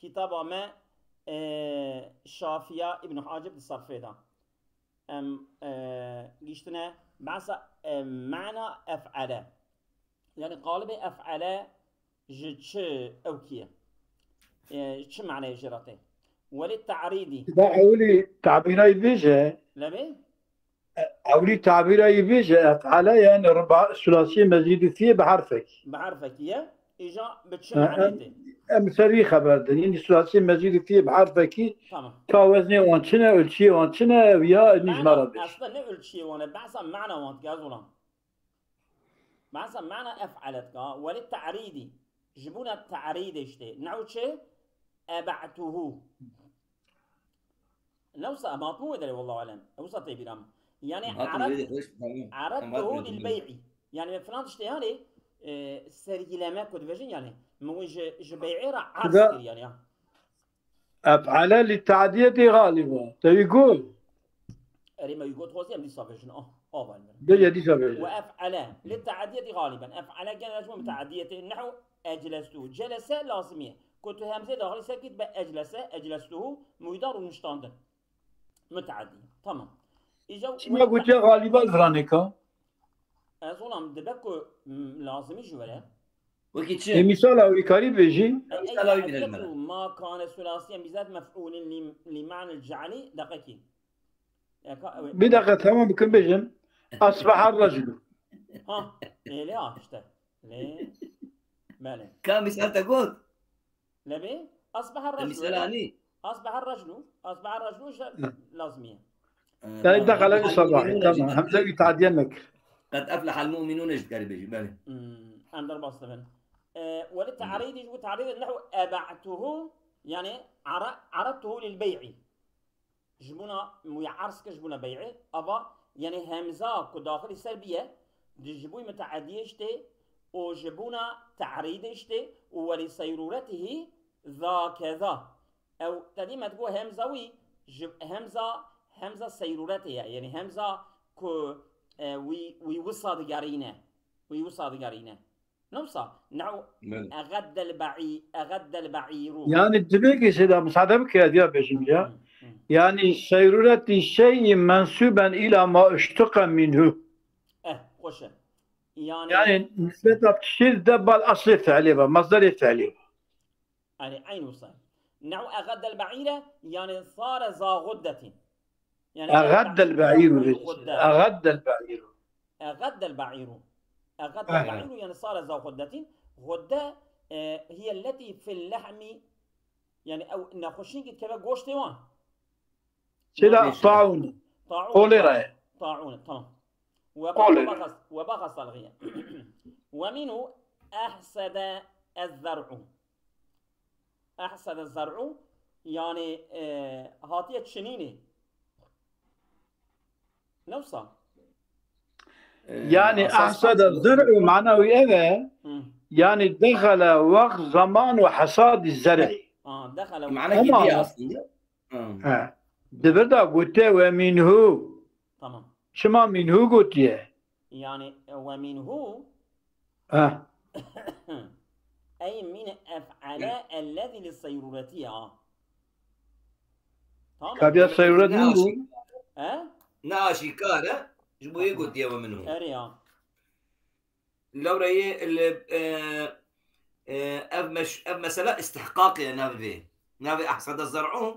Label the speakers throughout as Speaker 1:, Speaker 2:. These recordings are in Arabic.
Speaker 1: كتاب ما شافية ابن حاجب الصرفي ده قشتنا بعصا معنى أفعل يعني قالب أفعل جتش أوكية شو معنى جرته وللتعريض
Speaker 2: ده أولي تعبيري بيجي
Speaker 1: لبي
Speaker 2: أولي تعبيري بيجي أفعل يعني ربع ثلاثي مزيد فيه بحرفك
Speaker 1: بعرفك يا إجا بتش معناته
Speaker 2: أمثالي خبر ده يعني ثلاثي مزيد فيه بحرفك
Speaker 1: تمام
Speaker 2: كاوزني وانشنا ألشي وانشنا ويا
Speaker 1: معنى
Speaker 2: نجمرة بش
Speaker 1: أصلا نقول شيء وانا بعصا معنى وانت قازولا بعصا معنى أفعلتك وللتعريض جبونا التعريض اشتي نعود شيء أبعته نوصى أباطمو يدري والله أعلم أوصى طيب يعني عرضته للبيع يعني فلان تشتي هاني سرجلما كود فيجن يعني مو جبيعي را عرس كر يعني
Speaker 2: أفعل للتعدية غالبا تيقول
Speaker 1: أريما يقول توصي أم دي صافيجن
Speaker 2: ده دي سبب
Speaker 1: وأفعل للتعدية غالبا أفعل كان لازم متعدية نحو أجلسته جلس لازمية كنت همزة داخل ساكت أجلسته ميدار المشتاندن متعدي تمام
Speaker 2: ما قلت يا غالبا فرانيكا
Speaker 1: أظلم دبكو لازم يجوله
Speaker 3: وكيتشي
Speaker 2: مثال أو إكاري بيجي
Speaker 1: أي ما كان ثلاثيا بذات مفعول لمعنى الجعلي دقيقي
Speaker 2: بدقة تمام بكم بيجن أصبح الرجل
Speaker 1: ها إيه لا اشته ليه ماله
Speaker 3: كان مثال تقول
Speaker 1: لبي أصبح الرجل
Speaker 3: مثالاني
Speaker 1: أصبح الرجل لازمية
Speaker 2: لا دخل الصباح تمام همزة يتعدينك
Speaker 3: قد أفلح المؤمنون اجتكاري بيجي بالي
Speaker 1: أندر باصلبن وللتعريض يجب تعريض نحو أبعته يعني عرضته للبيع جبونا ميعرسك جبونا بيعي أبا يعني همزة كداخل السلبية جبوي متعدية اشتي وجبونا تعريض اشتي ولسيرورته ذا كذا أو تديما تقول همزوي همزة سيرورته يعني همزة كو ويوصى دقارينه نوصى نعو أغد البعير
Speaker 2: يعني الدبيك سيدا مساعدة بك يا ديا بيجنجا يعني سيرورة الشيء منسوبا إلى ما اشتق منه
Speaker 1: خوش
Speaker 2: يعني نسبة بتشير دبا الأصل الفعلي مصدر الفعلي
Speaker 1: يعني عين وصل نعو أغد البعير يعني صار ذا غدة يعني
Speaker 2: أغد البعير أغد البعير
Speaker 1: أغد البعير يعني صار ذا غدة غدة هي التي في اللحم يعني أو نخشين قد كذا قوشتي وان
Speaker 2: سيدا طاعون
Speaker 1: طاعون تمام وبغص الغية ومنه أحسد الزرع يعني هاتية شنيني نوصل
Speaker 2: يعني أحسد الزرع معناه إذا يعني دخل وقت زمان وحصاد الزرع
Speaker 1: دخل
Speaker 3: معناه كده أصلا
Speaker 2: دبردا قلت ومنه
Speaker 1: تمام
Speaker 2: شما منه قلت
Speaker 1: يعني ومنه أي من أفعل الذي للصيرورة
Speaker 2: تمام كابيا الصيرورة
Speaker 3: ناشي كاره جبوا يقول يا ومنه
Speaker 1: أريا
Speaker 3: لو رأي أب مسألة استحقاقي نبي أحسد الزرع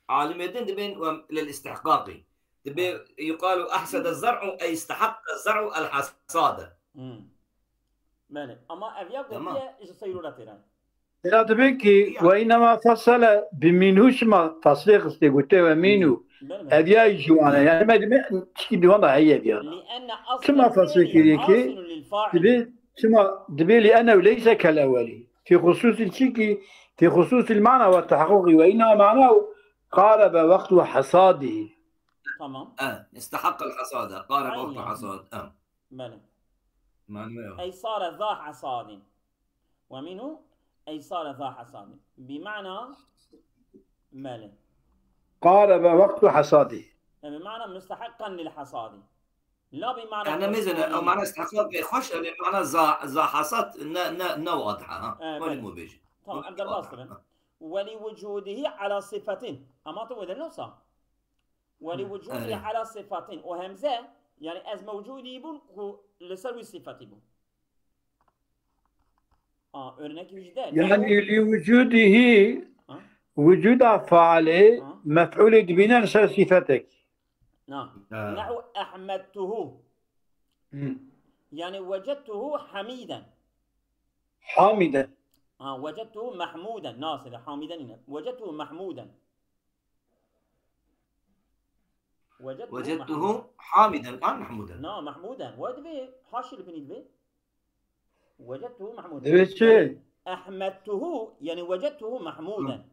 Speaker 3: عالم يدين دبين للاستحقاقي دبي يقال أحسد الزرع أي استحق الزرع الحصاد
Speaker 1: مالك أما أبيا قلت إيش صيرورة
Speaker 2: لا دبيكي وإنما فصل بمنه شما تصريح قلت ومنه أبيا يجوانا يعني ما تشكي دوانا هي بيا
Speaker 1: لأن أصل
Speaker 2: شما فصل كيريكي دبي لأنه ليس كالأولي في خصوص الشكي في خصوص المعنى والتحقق وإنما معناه قارب وقت حصاده
Speaker 1: تمام
Speaker 3: استحق الحصاد قارب وقت حصاد
Speaker 1: بلى أي صار ذا حصاد ومنه أي صار ذا حصاد بمعنى ماله
Speaker 2: قارب وقت حصاده
Speaker 1: بمعنى مستحقا للحصاد لا بمعنى
Speaker 3: أنا مثلا أو معنى استحقاق خوش بمعنى ذا حصاد نا واضحة ها ولا مو بيجي
Speaker 1: تمام عبد الباسط ولوجوده على صفة أما تود النص ولوجوده على صفة وهمزة يعني از موجودي بون لسوي صفتي بون örnek وجدان
Speaker 2: يعني لوجوده وجود فاعل مفعول بنا نسال صفتك.
Speaker 1: نعم نحو أحمدته يعني وجدته حميدا
Speaker 2: حامدا.
Speaker 1: وجدته محمودا ناصر حامدا وجدته محمودا
Speaker 3: وجدته حامدا محمودا.
Speaker 1: نعم محمودا ودبي حاشي اللي بني وجدته محمودا
Speaker 2: يعني
Speaker 1: أحمدته يعني وجدته محمودا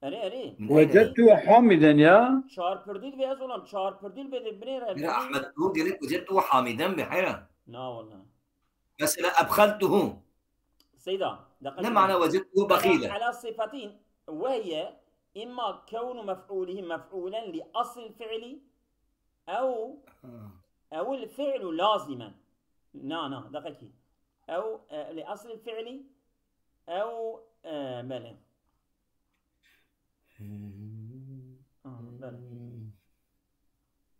Speaker 1: أري
Speaker 2: وجدته حامدا يا
Speaker 1: شار برديل بي أزولم شار برديل بي بنيرة
Speaker 3: لا أحمدته قلت وجدته حامدا بحيرة.
Speaker 1: لا والله
Speaker 3: مثلا أبخلته
Speaker 1: سيدا
Speaker 3: ما معنى وجدته بخيلا
Speaker 1: على صفتين وهي إما كون مفعوله مفعولا لأصل الفعل أو الفعل لازما دقيقة أو لأصل الفعل أو بلى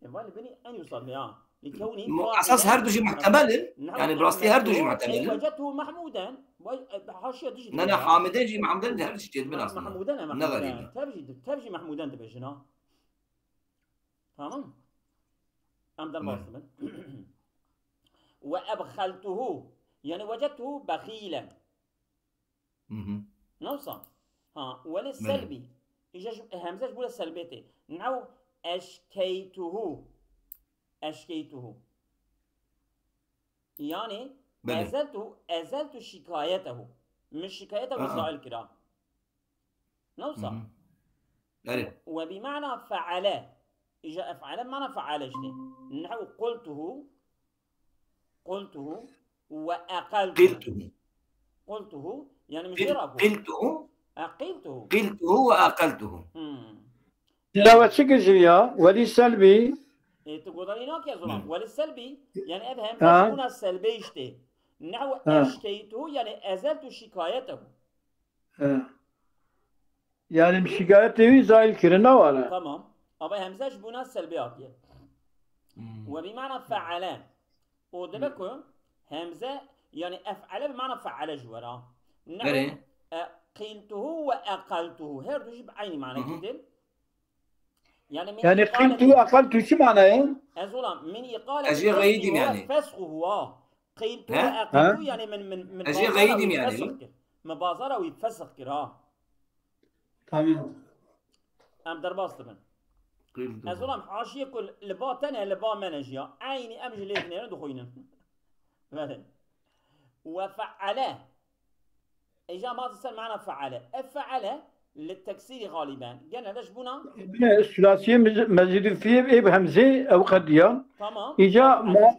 Speaker 1: يبغى بني أن يوصل لكونه
Speaker 3: أساس هردجي محتمل يعني براستي هردجي محتمل
Speaker 1: وجدته محمودا حاشية تجي
Speaker 3: أنا حامدا جي محمودا هردجي تجد من أصلا
Speaker 1: محمودا تبجي محمودا تبجنا تمام أم در باصلا وأبخلته يعني وجدته بخيلا نوصل وللسلبي إجا همزة بولا سلبيته نعو أشكيته يعني أزلت شكايته مش شكايته زائل كرا نوصل وبمعنى فعل إجا أفعل بمعنى فعل جدي نحو قلته قلته يعني مش
Speaker 3: قلته وأقلته
Speaker 2: تلاوة سكزية وللسلبي
Speaker 1: تقول لنا يا زلمة وللسلبي يعني أفهم تكون السلبي جدي نحو أشكيته يعني أزلت شكايته
Speaker 2: يعني مش شكايته زائل كرنا ولا
Speaker 1: تمام أبا همزاش بنا السلبيات وبمعنى فعلان ودبكو همزة يعني أفعل بمعنى فعل جورا نحو قلته وأقلته هردو جيب عيني معنى كده
Speaker 2: يعني قلته وأقلته شو معناه؟
Speaker 1: أزولا من إقالة
Speaker 3: أجي غيدم يعني
Speaker 1: فسخه قلته وأقلته يعني من
Speaker 3: أجي غيدم يعني
Speaker 1: مبازرة ويتفسخ كرا
Speaker 2: تمام
Speaker 1: أم درباس طبعا أزولا حاشية كل لبا تنا لبا منجيا عيني أمجي ليثنين دخوينا وفعله إجا ما تصل معنا فعله الفعله للتكسير غالبا قلنا ليش بنا
Speaker 2: الثلاثية مزيد فيه إيه بهمزة أو قديا
Speaker 1: تمام
Speaker 2: إجا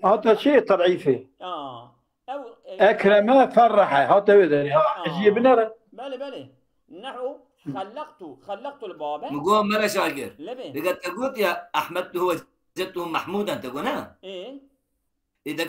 Speaker 2: هذا شيء تضعيفي
Speaker 1: أو
Speaker 2: أكرم فرح هذا وذري جيبنا
Speaker 1: بلي نحو خلقت الباب
Speaker 3: نقول مرة شاكر لقد تقول يا أحمدته وجدته محمودا تقول
Speaker 1: إيه
Speaker 3: إذا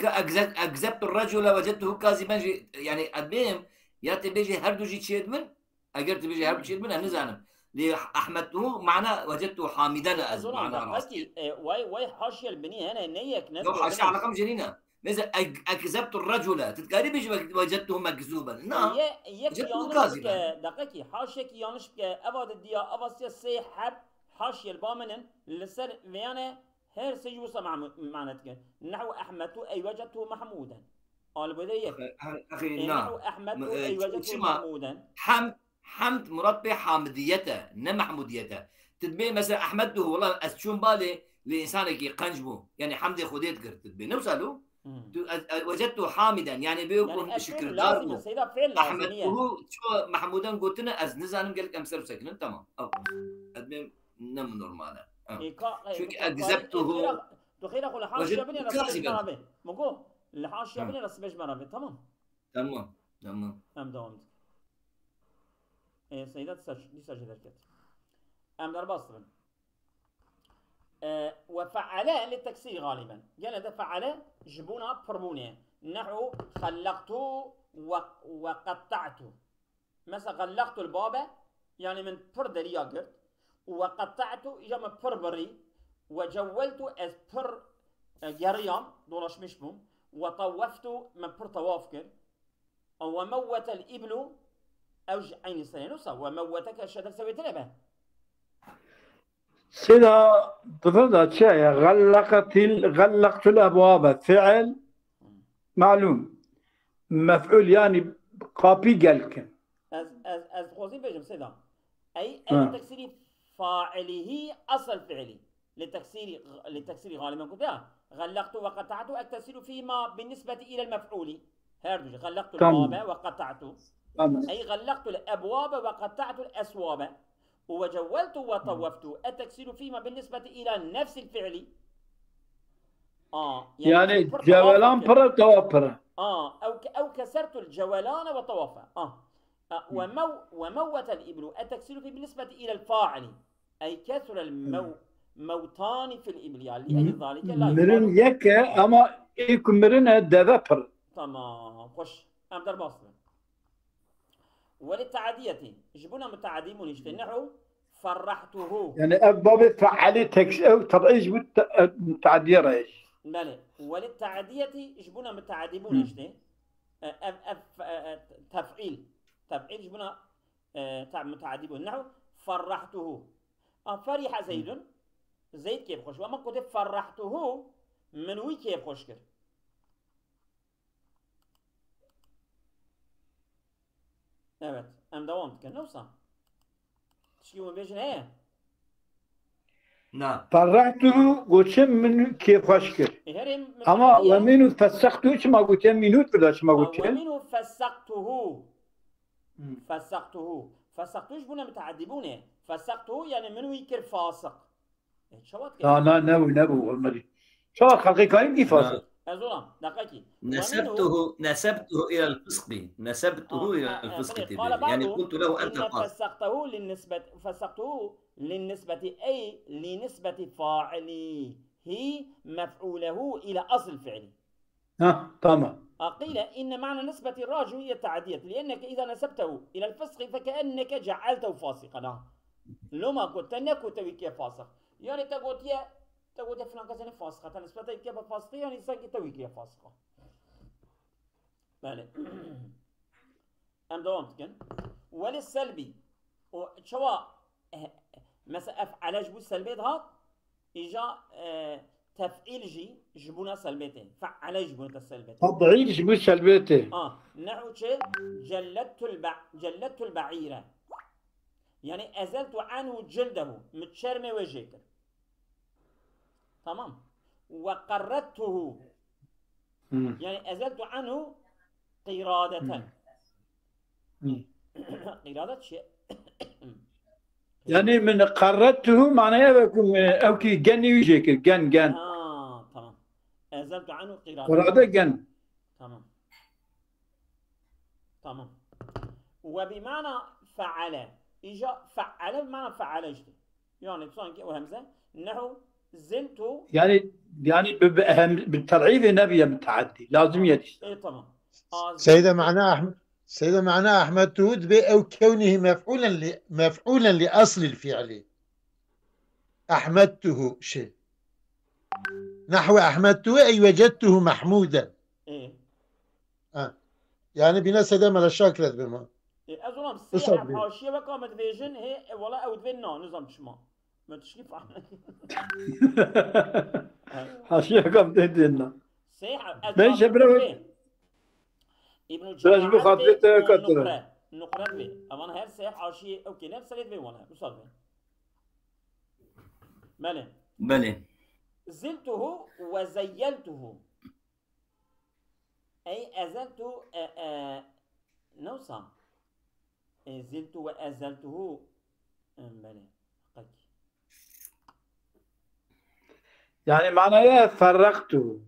Speaker 3: أكذبت الرجل وجدته كاذبا يعني أدبيهم ياتي بيجي هردو جي تشيد من أجرت بيجي هردو تشيد من أنزانم لأحمدته معنى وجدته حامدا أز معنى
Speaker 1: راسي واي حاشية البنية هنا نيك
Speaker 3: لو حاشية على كم جنينة مثلا أكذبت الرجل تتقاري بيجي وجدته مكذوبا نعم
Speaker 1: وجدته كاذبا دقيقي حاشية كي يانش بك أباد الديا أباسيا سيحب حاشية البامنن لسر فيانا هير سيوصى معناتك نحو أحمدته أي وجدته محمودا قال بديك
Speaker 3: أخي
Speaker 1: نحو أحمدته أي وجدته محمودا
Speaker 3: حمد مراد به حامديته نه محموديته تدبي مثلا أحمدته والله أشون بالي لإنسانك يقنجبه يعني حمد خديت قرت تدبي نوصلوا وجدته حامدا يعني بيكون
Speaker 1: يعني
Speaker 3: شكر
Speaker 1: لازم
Speaker 3: أحمدته شو محمودا قلتنا أز نزانم قال لك أمسر سكن تمام أدبي نم نورمالا شو أكذبته
Speaker 1: تخيل أقول حاشية بني رسبش مرابي مقول الحاشية بني رسبش مرابي تمام
Speaker 3: أم
Speaker 1: دوام سيدات دي سجل الكت أم در باصرا وفعله للتكسير غالبا قال ده فعله جبونا برمونة نحو خلقته وقطعته مثلا غلقت الباب يعني من بر دريا قرت، وقطعته إجا من بر بري، وجولته از بر جريان دولش مشبوم، وطوفته من بر طواف كر، وموت الإبل أوج عين السنة نصا، وموتك الشدر سويت له.
Speaker 2: سيدا تفضل شيء غلقت الأبواب فعل معلوم، مفعول يعني قابي قالك
Speaker 1: از خوزين بيجم سيدا أي لتكسير فاعله أصل فعلي، لتكسير غالبا كده غلقت وقطعت أكتسر فيما بالنسبة إلى المفعول. هردج غلقت الباب وقطعت، أي غلقت الأبواب وقطعت الأسواب، وجولت وطوفت التكسير فيما بالنسبة إلى نفس الفعل.
Speaker 2: يعني جولان برا طواف برا.
Speaker 1: أو كسرت الجولان وطوافا. وموت الإبل التكسير فيه بالنسبة إلى الفاعل، أي كسر الموتان في الإبل، يعني لأجل ذلك لا
Speaker 2: مرن يكا أما يكون مرن دافر.
Speaker 1: تمام. خش أمدر باصل. وللتعدية جبنا متعديمون يجتنحوا فرحته،
Speaker 2: يعني أبواب فعلي تكس أو ترعيش متعدية رأيش.
Speaker 1: بله. وللتعدية جبنا متعديمون يجتن تفعيل جبنا متعديمون نحو فرحته. فرح زيد كيف خوش، وما كنت فرحته من وي كيف خوش كر. Evet, em devam etken نوصل. تشكيون بيجن هي.
Speaker 3: نعم.
Speaker 2: فرحته وشم من كيف خشكر. أما ومنو فسقته إيش ما قلت منو بداش ما قلت.
Speaker 1: ومنو فسقته. فسقتوش بنا متعدبونه. فسقته يعني منو يكر فاسق. شوات كيف؟
Speaker 2: لا نبو والله. شو خلقي كاين كيف فاسق؟
Speaker 1: أزورام دقيقي.
Speaker 3: نسبته إلى الفسق. إلى الفسق. يعني قلت له أنت
Speaker 1: فاسق. فسقته للنسبة أي لنسبة فاعله مفعوله إلى أصل فعله.
Speaker 2: تمام.
Speaker 1: قيل إن معنى نسبة الراجل هي التعدية، لأنك إذا نسبته إلى الفسق فكأنك جعلته فاسقا. لما قلت أنك تويك فاسق، يعني تقول يا فلان كذا فاسقة، نسبة كيف فاسقة يعني ساكي تويك فاسقة. بله. أم دوامتكن. وللسلبي شوا مثلا أفعل جبو السلبي هات إجا تفعيل جبونا سلبيتين، فعل جبونا السلبيتين.
Speaker 2: تضعيف جبو سلبيتين.
Speaker 1: نحو شيء جلدت البعيرة، يعني أزلت عنه جلده متشرمة وجهك. تمام. وقردته يعني أزلت عنه قرادة. قرادة شيء
Speaker 2: يعني من قردته معناه أو كي جني وجهك جن.
Speaker 1: تمام. أزلت عنه قرادة.
Speaker 2: قرادة جن.
Speaker 1: تمام. وبمعنى فعل إجا فعل بمعنى فعل إجتي، يعني تصانك وهمزة نحو زلت
Speaker 2: يعني بالتضعيف النبي متعدي لازم يدي.
Speaker 1: إيه تمام.
Speaker 4: سيدة معناه أحمد تود أو كونه مفعولا لأصل الفعل. أحمدته شيء نحو أحمدته أي وجدته محمودا.
Speaker 1: إيه.
Speaker 4: يعني بناس هذا ما الشاكلة بما.
Speaker 1: أظن سيح حاشية وكامت فيجن هي ولا أود فينا نظام شما ما تشكيف عنك.
Speaker 2: حاشية كامت فينا.
Speaker 1: سيح.
Speaker 2: ليش برا؟
Speaker 1: ابن الجماعة نقرأ به. أما هل سيح حاشية أوكي نفس اللي وانا وصل به.
Speaker 3: بله.
Speaker 1: زلته وزيلته أي أزلت نوصى. زلت وأزلته. بله.
Speaker 2: يعني معناه فرقته.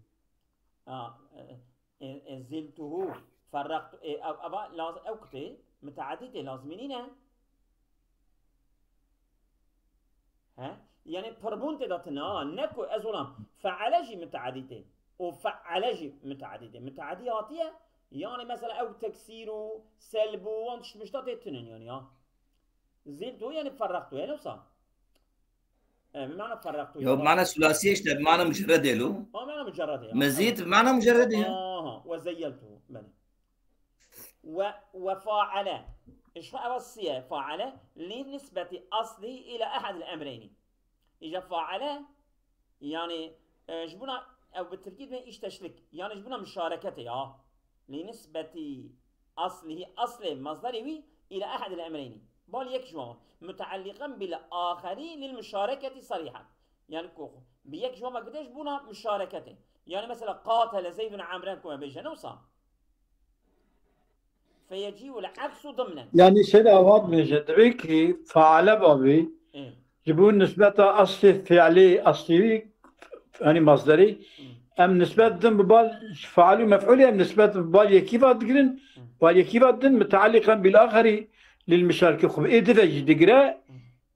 Speaker 1: زلته فرقت أبا لازم أوقتي متعددة لازمينينه. يعني بربونت داتنا نكو أزولام فعلجي متعددة وفعلجي متعددة. متعدياتية يعني مثلا او تكسيره سلبه وانت مش تتنن يعني زلته يعني فرقته يعني وصار بمعنى فرقته
Speaker 3: بمعنى ثلاثي ايش بمعنى مجرد له
Speaker 1: بمعنى مجرد يعني
Speaker 3: مزيد بمعنى مجرد
Speaker 1: وزيلته وفاعل ايش الصيغه فاعل لنسبه اصله الى احد الامرين اجا فاعل يعني جبنا او بالتركيب ايش تشلك يعني جبنا مشاركته لنسبه اصله اصل مصدره الى احد الامرين بال يك جواب متعلقا بالاخر للمشاركه صريحه يعني كوخ بيك جواب قديش بنا مشاركته يعني مثلا قاتل زيد عمرا كما بيجي نوصل فيجيء العكس ضمنا
Speaker 2: يعني شيء أواد من جدريكي فعل بابي جبون نسبة أصلي فعلي أصلي يعني مصدري أم نسبة دم ببال فعلي مفعولي أم نسبة ببال يكيفات دقرن بال يكيفات دن متعلقا بالآخر للمشاركة خب إدفج دقرا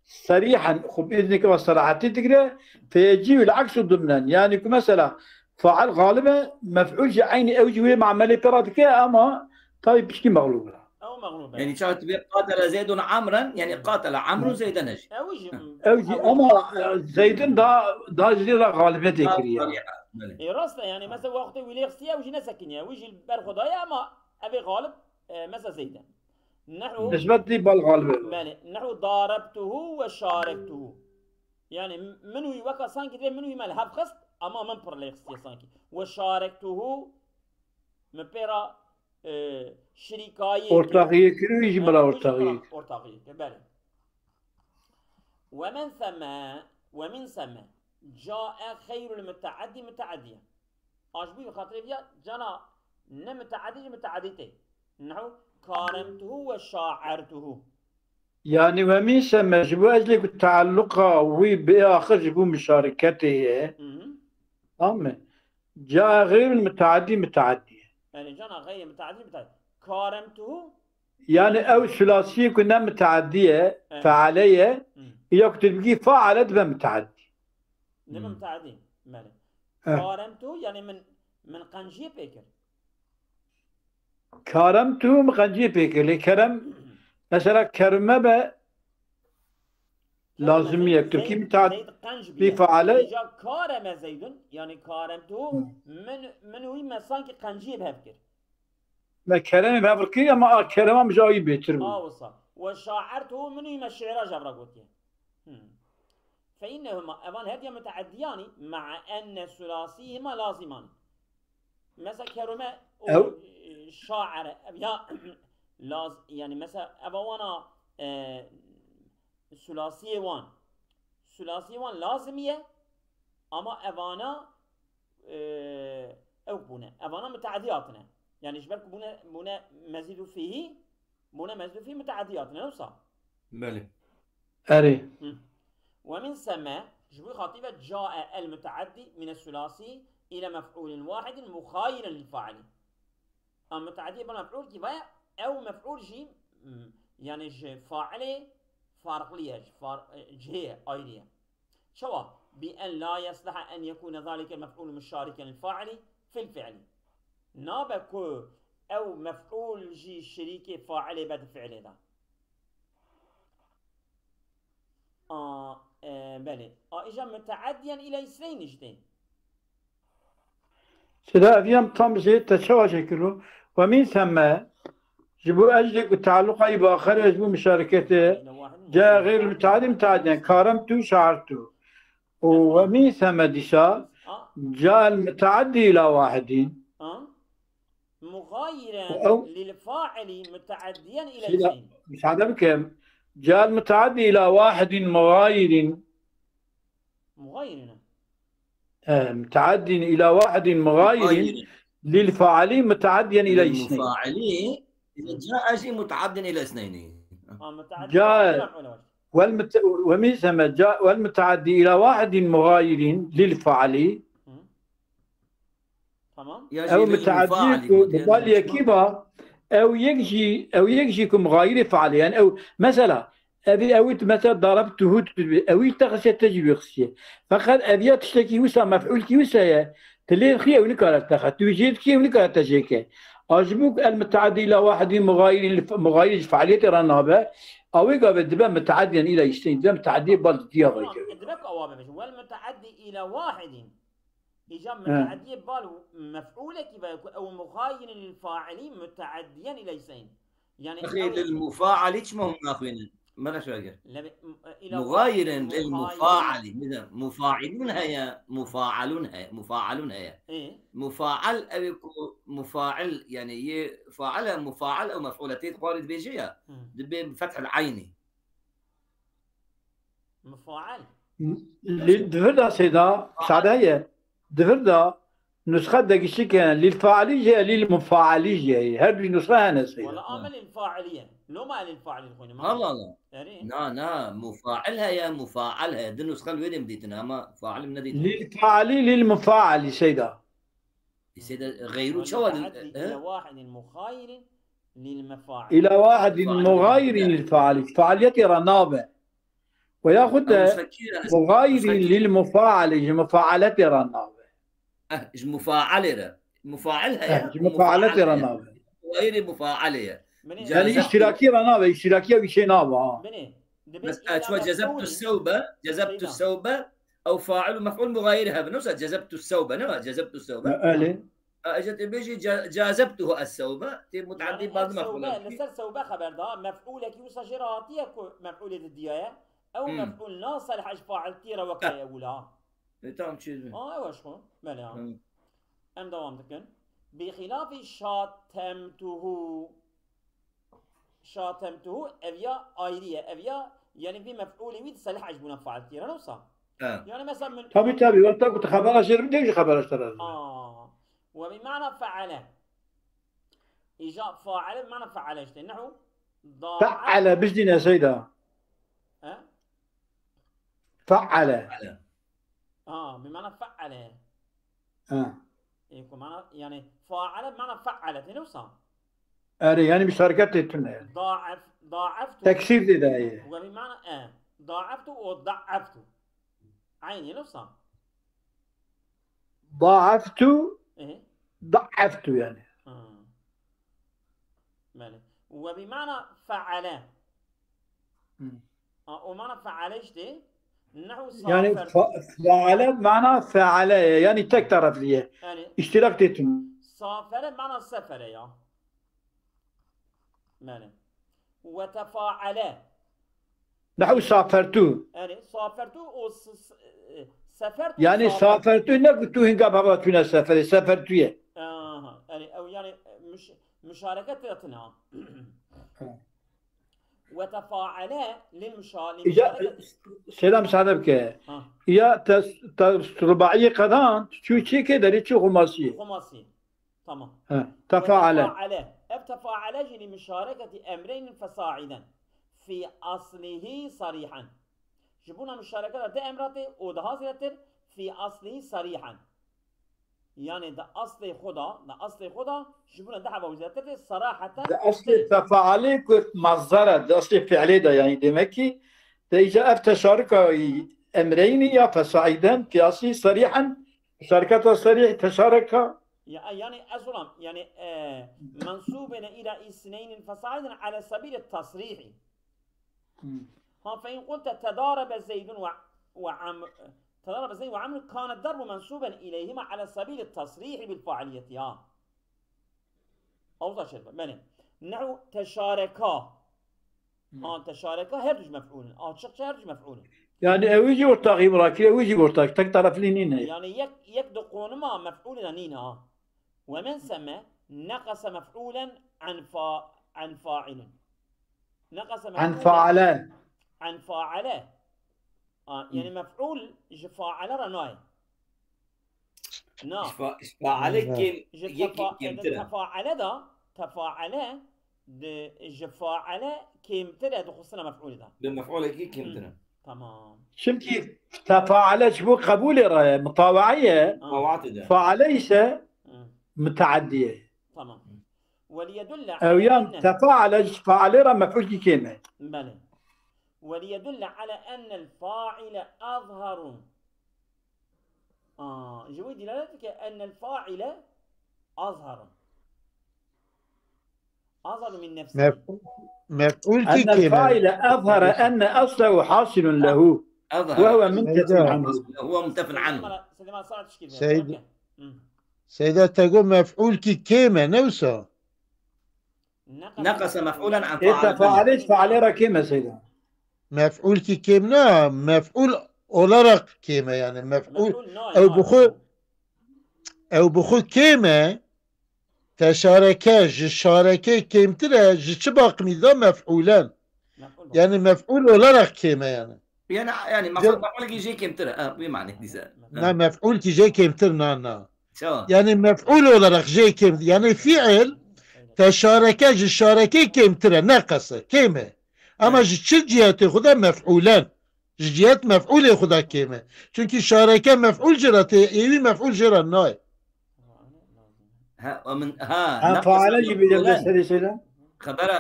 Speaker 2: صريحا خب إذنك وصراحتي دقرا فيجيء العكس ضمنا يعني مثلا فعل غالبا مفعول عيني أوجه مع ملي براتكا أما طيب بشكي مغلوبة
Speaker 1: أو مغلوبة
Speaker 3: يعني شاهد تبي قاتل زيد عمرا يعني قاتل عمرو زيدا نجي
Speaker 2: أوجي أما زيد دا زيد غالبا ذكرية
Speaker 1: راسته يعني مثلا وقت ولي خصية وجي نسكنيا ويجي البرخضايا أما أبي غالب مثلا زيدا نحو
Speaker 2: نسبة دي بالغالبة
Speaker 1: نحو ضاربته وشاركته يعني منو يوكا سانكي دي منو يمال هاف خصت أما من بر لي خصية سانكي وشاركته مبيرا شركاية
Speaker 2: ortakiyye kiriyor yجملا
Speaker 1: ortakiyye بله ومن ثم جاء خير المتعدي متعديا أشبه خاطر فيها جانا نمتعدي متعديته نحو كارمته وشاعرته
Speaker 2: يعني ومن ثم جبوا أجلك التعلق وبآخر جبوا مشاركته تمام جاء غير المتعدي متعدي
Speaker 1: يعني جانا غير متعدي كارمته
Speaker 2: يعني أو ثلاثية كنا متعدية فعلية يكتب بقي فعلت بمتعدي
Speaker 1: نبى متعدي ماله كارمته يعني من قنجية بيكر
Speaker 2: كارمته من قنجية بيكر لكرم مثلا كرمة لازم يكتب كي متعدي في فعلية
Speaker 1: كارم زيد يعني كارمته من هو مسانك قنجية بهفكر
Speaker 2: ما كلامي بهفكر أما كلامه مش جاي بيتر
Speaker 1: وصل وشاعرته منو يما الشعر جبر قلت فإنهما أبان هدي متعديان مع أن ثلاثيهما لازمان مثلا كرمة شاعر يعني مثلا أبوانا ثلاثية وان لازمية أما أبانا أو بنا أبانا متعدياتنا يعني شبك بنا مزيد فيه متعدياتنا نوصل
Speaker 3: بله
Speaker 2: أري
Speaker 1: ومن ثم جبوي خاطبة جاء المتعدي من الثلاثي إلى مفعول واحد مخايلا للفاعل المتعدي بنا مفعول كفاية أو مفعول جي يعني فاعل فارق ليه جهة أيدية شوا بأن لا يصلح أن يكون ذلك المفعول مشاركا للفاعل في الفعل نابكو أو مفعول جي شريك فاعل بعد فعل ده بله إجا متعديا إلى اثنين جدين
Speaker 2: سلا أفيام تمزيد تشوى شكله ومن ثم جبوا أجلك التعلق أي بآخر يجبوا مشاركته جاء غير المتعدي متعديا كارمته شعرته ومن ثم دشا جاء المتعدي إلى واحد
Speaker 1: مغايرا للفاعل متعديا إلى اثنين
Speaker 2: مش هذا بكم جاء المتعدي إلى واحد مغاير متعدي إلى واحد مغاير للفاعل متعديا إلى اثنين
Speaker 3: المفاعلين إذا جاء شيء متعد إلى اثنين
Speaker 2: جاء ومن ثم جاء والمتعدي إلى واحد مغاير للفاعل
Speaker 1: تمام
Speaker 2: أو متعدي ببال يكيبا أو يجيكم مغاير فعل يعني أو مثلا أبي أويت مثلا ضربته أويت تغسية تجيب خسية فقد أبي تشتكي وسا مفعول كي وسا تلين خي أو نكارت تخت توجد كي أو نكارت تجيك أجبوك المتعدي إلى واحد مغاير فعالية رنابة أو يقابل دبا متعديا إلى يستين دبا متعدي بل ديابا
Speaker 1: ادرك أوابا مش والمتعدي إلى واحد إجاب متعدي بال مفعولة كيف يكون أو مغاير للفاعلين متعديا إلى يسين يعني
Speaker 3: أخي للمفاعل إيش ما هم ناخذين ما أنا شو أقول
Speaker 1: إلى
Speaker 3: مغاير للمفاعل مثلا مفاعلون هي مفاعلون هي مفاعلون هي
Speaker 1: إيه
Speaker 3: مفاعل أو يكون مفاعل يعني فاعل مفاعل أو مفعولتين قارد بيجيها بفتح العيني
Speaker 1: مفاعل
Speaker 2: دفردا سيدا سعداية دفردا نسخة دقيقة كان للفاعلية للمفاعلية هذه نسخة أنا سيدا
Speaker 1: ولا أمل الفاعلية لو ما الفاعل خويا
Speaker 3: لا لا مفاعلها يا مفاعلها دي النسخة الوين بديتنا ما فاعل من ديتنا
Speaker 2: للفاعلي للمفاعل سيدا
Speaker 3: سيدا غيروا شو
Speaker 1: إلى واحد مخاير للمفاعل
Speaker 2: إلى واحد مغاير للفاعل فعالية رنابة وياخذ مغاير للمفاعل مفاعلة رنابة
Speaker 3: مفاعلة مفاعلها يا
Speaker 2: مفاعلة رنابة
Speaker 3: غير مفاعلة
Speaker 2: يعني اشتراكية رنابة اشتراكية بشيء نابة
Speaker 3: بس جذبت الثوب أو فاعل ومفعول مغايرها بنفس جذبت الثوب نعم جذبت الثوب اجت بيجي جاذبته الثوب متعدي بعض
Speaker 1: مفعول لسر ثوب خبر ده مفعول كي وصجراتي مفعول الدياية او مفعول ناصر حج فاعل تيرا وكايا ولا
Speaker 3: تمام شيء
Speaker 1: ايوا شكون بلا ام دوام تكن بخلاف شاتمته افيا ايريه افيا يعني في مفعول ويد صالح عجبنا فاعل تيرا نوصل يعني مثلا من
Speaker 2: تبي وانت كنت خبر اشير بدي خبر اشترى
Speaker 1: وبمعنى فعل إيجاب فاعل بمعنى فعل ايش نحو
Speaker 2: فعل بجدنا يا سيدة فعل
Speaker 1: بمعنى فعل يكون معنى يعني فاعل بمعنى فعل تنوصل
Speaker 2: يعني مشاركات تتنا
Speaker 1: ضاعفت
Speaker 2: تكسير دي
Speaker 1: وبمعنى ضاعفت وضعفت عيني نوصل
Speaker 2: ضاعفت ضعفت يعني
Speaker 1: مالي وبمعنى فعل ومعنى فعل ايش دي نحو
Speaker 2: يعني فعل بمعنى فعل يعني تكترف ليه
Speaker 1: يعني
Speaker 2: اشتراك تتم
Speaker 1: سافر بمعنى سفر يا مالي وتفاعل
Speaker 2: نحو سافرتو
Speaker 1: يعني سافرتو سافرت
Speaker 2: يعني سافرتو نقطو هنگا بابا تونا سافرتو
Speaker 1: يعني او يعني مشاركتنا وتفاعل للمشاركة
Speaker 2: سلام سعدك يا رباعية قدان شو شيء كده ليش خماسية
Speaker 1: تمام
Speaker 2: تفاعل
Speaker 1: لمشاركة أمرين فصاعدا في أصله صريحا جبونا مشاركة ده أمراتي وده في أصله صريحا يعني ده أصل خدا جبونا ده حبا وزيادة صراحة
Speaker 2: ده أصل تفاعلي كيف مصدر ده أصل فعلي ده يعني دمكي ده إذا أفتشارك أمرين يا فصاعدا في أصله صريحا شركة صريح تشارك
Speaker 1: يعني أصلا يعني منسوب إلى اثنين فصاعدا على سبيل التصريح فإن قلت تضارب زيد وعمرو كان الضرب منسوبا إليهما على سبيل التصريح بالفاعلية أوضح شرطة ماني نحو تشاركا تشاركا هرج مفعول تشق هرج مفعول
Speaker 2: يعني أويجي ورتاقي براكي أويجي ورتاق تكترف لي
Speaker 1: يعني يكدقون ما مفعول نينا ومن سمى نقص مفعولا عن فاعل نقص مفعولا عن فاعله يعني مفعول فاعل رناي
Speaker 3: فاعل
Speaker 1: تفاعل جفاعل كيم ترى دخلنا مفعول ده
Speaker 3: بالمفعول كيم ترى
Speaker 1: تمام
Speaker 2: شمتي تفاعل شبو قبول راي مطاوعية فعليس متعدية
Speaker 1: تمام وليدل
Speaker 2: أو يوم تفاعل فعل مفعول كلمة
Speaker 1: بلى وليدل على أن الفاعل أظهر جوي دلالتك أن الفاعل أظهر أظهر من نفسه.
Speaker 4: مفعول
Speaker 2: أن
Speaker 4: كيما
Speaker 2: الفاعل أظهر أن أصله حاصل له وهو منتف عنه.
Speaker 3: هو منتف عنه.
Speaker 1: سيدي ما صار تشكيل.
Speaker 4: سيد سيدة تقول مفعول كيما نوسا
Speaker 3: نقص مفعولا عن
Speaker 2: إيه
Speaker 3: فاعل.
Speaker 2: فعل ركيمة سيدة.
Speaker 4: مفعول كيما مفعول أولارق كيما يعني مفعول أو بخو كيما تشاركا شاركة كيمترا جتشباق ميدا مفعولان يعني مفعول أولارق كيما
Speaker 3: يعني مفعول يجي كيمترا بمعنى ديزا.
Speaker 4: مفعول كي جاي كيمتر نا
Speaker 3: شو
Speaker 4: يعني مفعول أولارق جاي كيم يعني فعل تشاركا جشاركة كيمترا ناقص كيما اما جهات خدا مفعولان جهات مفعول خدا كيما چونكي شاركه مفعول جراته ايوي مفعول جرا ناي
Speaker 3: ومن
Speaker 2: فعل يجي سيدة.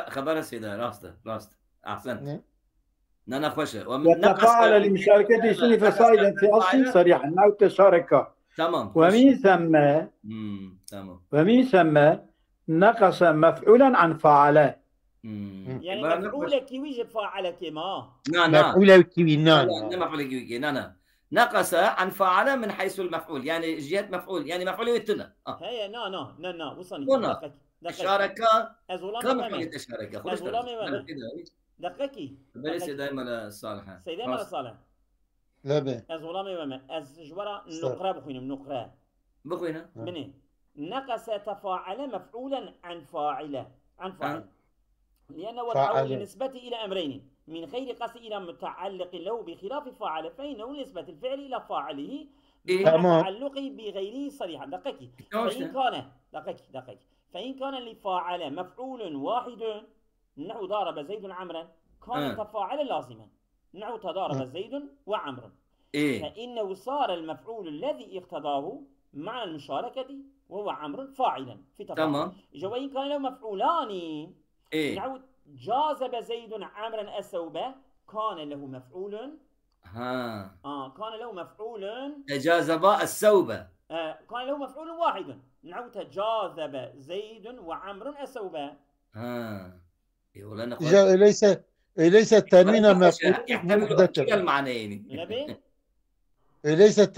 Speaker 3: خبر سيدة راست احسنت. نانا خوشه
Speaker 2: وتفاعل لمشاركة اسم فصائلا في أصل صريحا أو تشارك.
Speaker 3: تمام.
Speaker 2: ومن ثم نقص مفعولا عن فعل.
Speaker 1: يعني مفعول كيوي فاعل كما
Speaker 4: مفعول كيوي
Speaker 3: مفعول كيوي نقص عن فعل من حيث المفعول يعني جهة مفعول يعني مفعول يتنا
Speaker 1: هي نا وصلني
Speaker 3: دقيقة شاركة
Speaker 1: كم مفعول شاركة دقيقة
Speaker 3: بلس دائما الصالحة
Speaker 1: سيدنا صالح
Speaker 4: لا به
Speaker 1: أزولامي وما أزجورا نقرأ بخوينا مني نقص تفاعل مفعولا عن فاعل لأنه وضعه بالنسبة إلى أمرين من غير قصد إلى متعلق له بخلاف فاعل فإنه نسبة الفعل إلى فاعله تعلقه بغيره صريحا دقيقة فإن كان لفاعل مفعول واحد نحو ضارب زيد عمرا كان تفاعلا لازما نحو تضارب زيد وعمرا فإنه صار المفعول الذي اقتضاه مع المشاركة وهو عمرو فاعلا في تفاعل وإن كان له مفعولان نحو جاذب زيد عمرا الثوب كان له مفعول كان له مفعول
Speaker 3: تجاذب الثوب
Speaker 1: كان له مفعول واحد نحو تجاذب زيد وعمرو الثوب
Speaker 4: ليس التنوين مفعول
Speaker 3: المعنيين
Speaker 4: ليس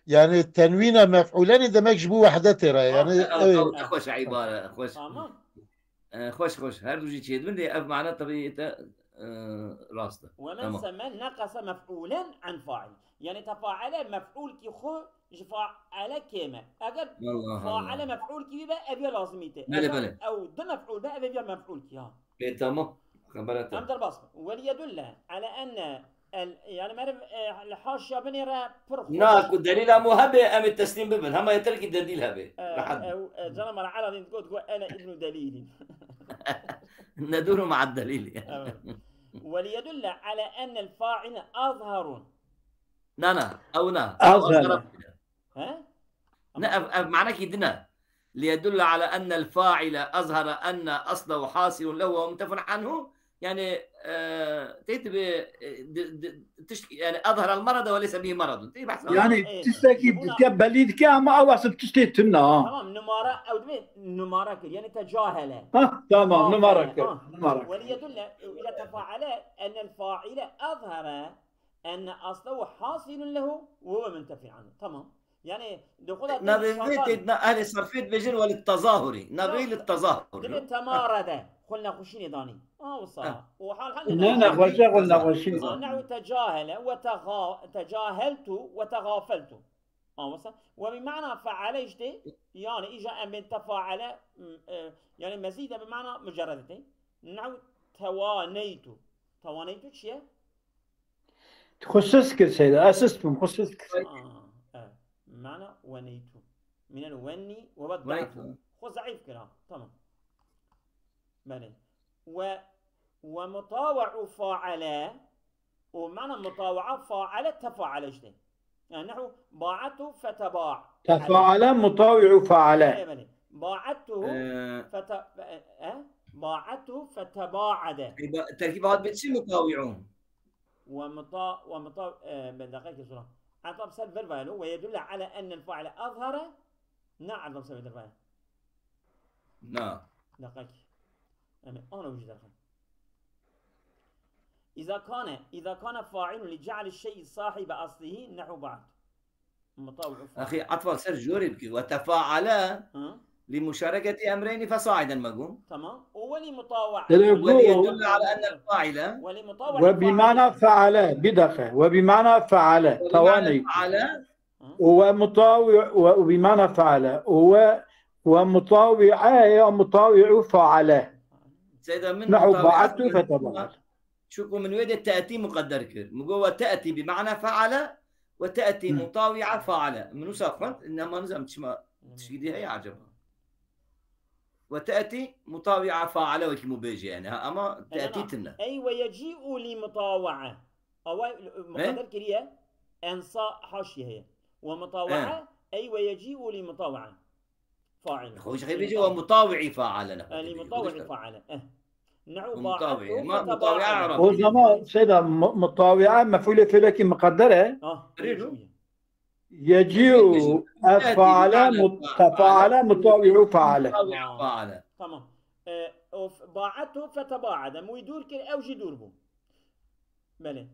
Speaker 4: يعني التنوين مفعولان اذا ما يجيبوا وحده ترى يعني
Speaker 3: خوش عباره خوش هذا جيت شيء من اف معناه طبيعه راسته
Speaker 1: ومن سمى نقص مفعولا عن فاعل يعني تفاعل مفعول كي خو فاعل كيما اگر فاعل مفعول كي بقى ابي لازميته او ده مفعول بقى ابي مفعول كي
Speaker 3: تمام خبرت
Speaker 1: امدر بس وليدل على ان يعني ما الحاشيه بني را
Speaker 3: ناكو دليل مهبه ام التسليم ببن هم يترك الدليل هبه
Speaker 1: جرم على تقول انا ابن دليل
Speaker 3: ندور مع الدليل
Speaker 1: وليدل على ان الفاعل اظهر
Speaker 2: اظهر
Speaker 3: معناه كده ليدل على ان الفاعل اظهر ان اصله حاصل له ومنتفع عنه يعني يعني اظهر المرض وليس به مرض
Speaker 2: يعني تشتكي بليد كام او حسب تشتكي
Speaker 1: تمام نمارك يعني تجاهل
Speaker 2: تمام نمارك
Speaker 1: وليدل اذا تفاعل ان الفاعل اظهر ان اصله حاصل له وهو منتفع عنه تمام يعني
Speaker 3: دخولها اهل الصرفيت بيجن وللتظاهر نبي للتظاهر
Speaker 1: تمارد قلنا خشيني داني وصا وحال
Speaker 2: قلنا خشيني
Speaker 1: نحو تجاهلت وتغافلت وصا وبمعنى فعل اجتي يعني اجا من تفاعل يعني مزيدا بمعنى مجردتين نحو توانيت شيء
Speaker 2: تخصصك سيدة اسسكم خصصك
Speaker 1: معنى ونيت من الوني وبدعت خو ضعيف كلام تمام بني ومطاوع فاعل ومعنى مطاوعة فاعل تفاعل اجتي يعني نحو باعته فتباع
Speaker 2: تفاعل مطاوع فاعل
Speaker 1: باعته باعته فتباعد
Speaker 3: تركيبات بتصير مطاوعون
Speaker 1: ومطاوع بدقيقة صورة عطب سد فيرفالو ويدل على أن الفاعل أظهر نعم سد فيرفالو
Speaker 3: نعم
Speaker 1: دقيقة أنا وجد الخير. إذا كان فاعل لجعل الشيء صاحب أصله نحو بعد مطاوع فاعل.
Speaker 3: أخي أطفال سر جوري بكي وتفاعلا لمشاركة أمرين فصاعدا مقوم.
Speaker 1: تمام. ولي مطاوع
Speaker 3: والذي يدل على أن الفاعل
Speaker 2: وبمعنى فعل بدقة وبمعنى فعل ثواني هو مطاوع وبمعنى فعل هو ومطاوع ومطاوع فعل
Speaker 3: سيدا من
Speaker 2: نحو بعدت فتبعت.
Speaker 3: شوفوا من وين تأتي مقدر كر مقوى تأتي بمعنى فعل وتأتي مطاوعة فعل منو سافرت إنما نزم تشيدي هي عجبها وتأتي مطاوعة فاعلة وكي مبيجي يعني أما تأتي تنا
Speaker 1: أي ويجيء لمطاوعة أو مقدر كريه أنصاء حاشية هي ومطاوعة أي ويجيء لمطاوعة فاعل
Speaker 3: خوش خي بيجي ومطاوعي فاعلة
Speaker 1: لمطاوع فاعلة نعو
Speaker 3: مطاوعي ما مطاوعة عربي
Speaker 2: وزمان سيدا مطاوعة مفعولة فعل مقدرة يجيء فعل تفاعل مطاوع فعل.
Speaker 1: تمام. باعته فتباعد مو يدور كل أو يدور بو بله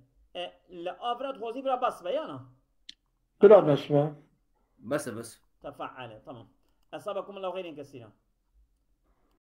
Speaker 1: لا أفراد خوزي بلا بس بيانا
Speaker 2: بلا بس
Speaker 3: بس
Speaker 1: تفعل. تمام. أصابكم الله خير كثيرا.